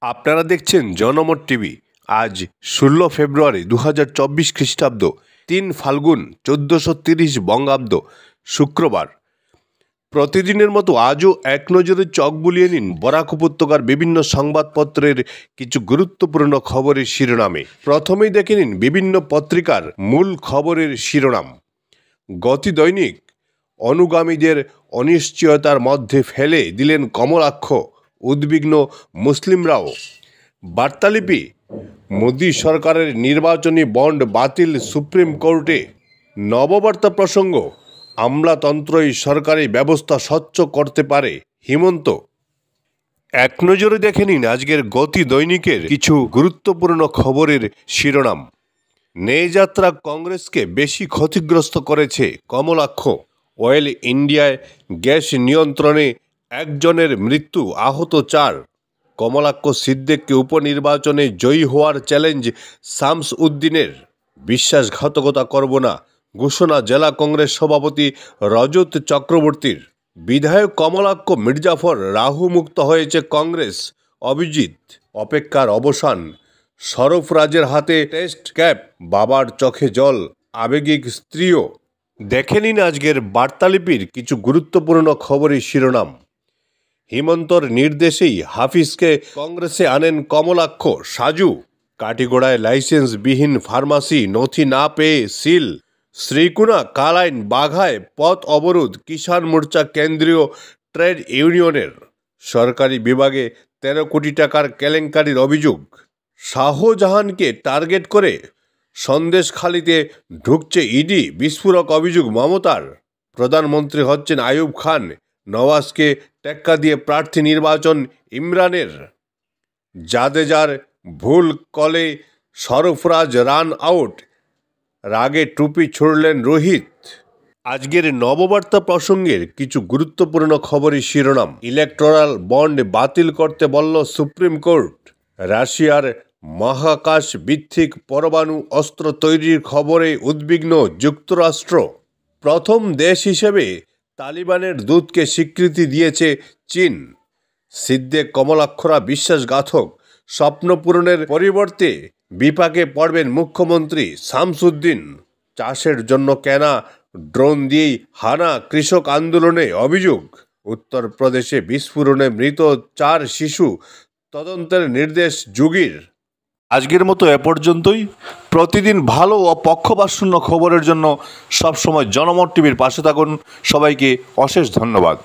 আপনারা দেখছেন জনমত টিভি। আজ 16 ফেব্রুয়ারি 2024 খ্রিস্টাব্দ, 3 ফাল্গুন 1430 বঙ্গাব্দ, শুক্রবার। প্রতিদিনের মতো আজও এক নজরে চোখ বুলিয়ে নিন বরাক উপত্যকার বিভিন্ন সংবাদপত্রের কিছু গুরুত্বপূর্ণ খবরের শিরোনামে। প্রথমেই দেখে নিন বিভিন্ন পত্রিকার মূল খবরের শিরোনাম। গতি দৈনিক অনুগামীদের অনিশ্চয়তার মধ্যে ফেলে দিলেন কমলাক্ষ, উদ্বিগ্ন মুসলিমরাও। বার্তালিপি মোদী সরকারের নির্বাচনী বন্ড বাতিল সুপ্রিম কোর্টে। নববার্তা প্রসঙ্গ আমলাতন্ত্রই সরকারি ব্যবস্থা স্বচ্ছ করতে পারে হিমন্ত। এক নজরে দেখে নিন আজকের গতি দৈনিকের কিছু গুরুত্বপূর্ণ খবরের শিরোনাম। ন্যায়যাত্রা কংগ্রেসকে বেশি ক্ষতিগ্রস্ত করেছে কমলাক্ষ। অয়েল ইন্ডিয়ায় গ্যাস নিয়ন্ত্রণে একজনের মৃত্যু, আহত 4। কমলাক্ষ সিদ্দিককে উপনির্বাচনে জয়ী হওয়ার চ্যালেঞ্জ শামস উদ্দিনের। বিশ্বাসঘাতকতা করব না ঘোষণা জেলা কংগ্রেস সভাপতি রজত চক্রবর্তীর। বিধায়ক কমলাক্ষ মির্জাফর রাহুমুক্ত হয়েছে কংগ্রেস, অভিজিৎ। অপেক্ষার অবসান, সরফরাজের হাতে টেস্ট ক্যাপ, বাবার চোখে জল, আবেগিক স্ত্রীও। দেখে নিন আজকের বার্তালিপির কিছু গুরুত্বপূর্ণ খবরের শিরোনাম। হিমন্তর নির্দেশেই হাফিজকে কংগ্রেসে আনেন কমলাক্ষ, সাজু। কাটিগড়ায় লাইসেন্সবিহীন ফার্মাসি নথি না পেয়ে সিল। শ্রীকুনা, কালাইন, বাঘায় পথ অবরোধ কিষাণ মোর্চা কেন্দ্রীয় ট্রেড ইউনিয়নের। সরকারি বিভাগে 13 কোটি টাকার কেলেঙ্কারির অভিযোগ। শাহজাহানকে টার্গেট করে সন্দেশখালিতে ঢুকছে ইডি, বিস্ফোরক অভিযোগ মমতার। প্রধানমন্ত্রী হচ্ছেন আইয়ুব খান, নওয়াজকে টেক্কা দিয়ে প্রার্থী নির্বাচন ইমরানের। জাদেজার ভুল কলে সরফরাজ রান আউট, রাগে টুপি ছুড়লেন রোহিত। আজকের নববার্তা প্রসঙ্গের কিছু গুরুত্বপূর্ণ খবরের শিরোনাম। ইলেকটোরাল বন্ড বাতিল করতে বলল সুপ্রিম কোর্ট। রাশিয়ার মহাকাশ ভিত্তিক পরমাণু অস্ত্র তৈরির খবরে উদ্বিগ্ন যুক্তরাষ্ট্র। প্রথম দেশ হিসেবে তালিবানের দূতকে স্বীকৃতি দিয়েছে চীন। সিদ্দিক কমলাক্ষরা বিশ্বাসঘাতক, স্বপ্ন পূরণের পরিবর্তে বিপাকে পড়বেন মুখ্যমন্ত্রী শামসুদ্দিন। চাষের জন্য কেনা ড্রোন দিয়েই হানা কৃষক আন্দোলনে অভিযোগ। উত্তরপ্রদেশে বিস্ফোরণে মৃত 4 শিশু, তদন্তের নির্দেশ যোগীর। আজকের মতো এ পর্যন্তই। প্রতিদিন ভালো ও পক্ষপাতশূন্য খবরের জন্য সবসময় জনমত টিভির পাশে থাকুন। সবাইকে অশেষ ধন্যবাদ।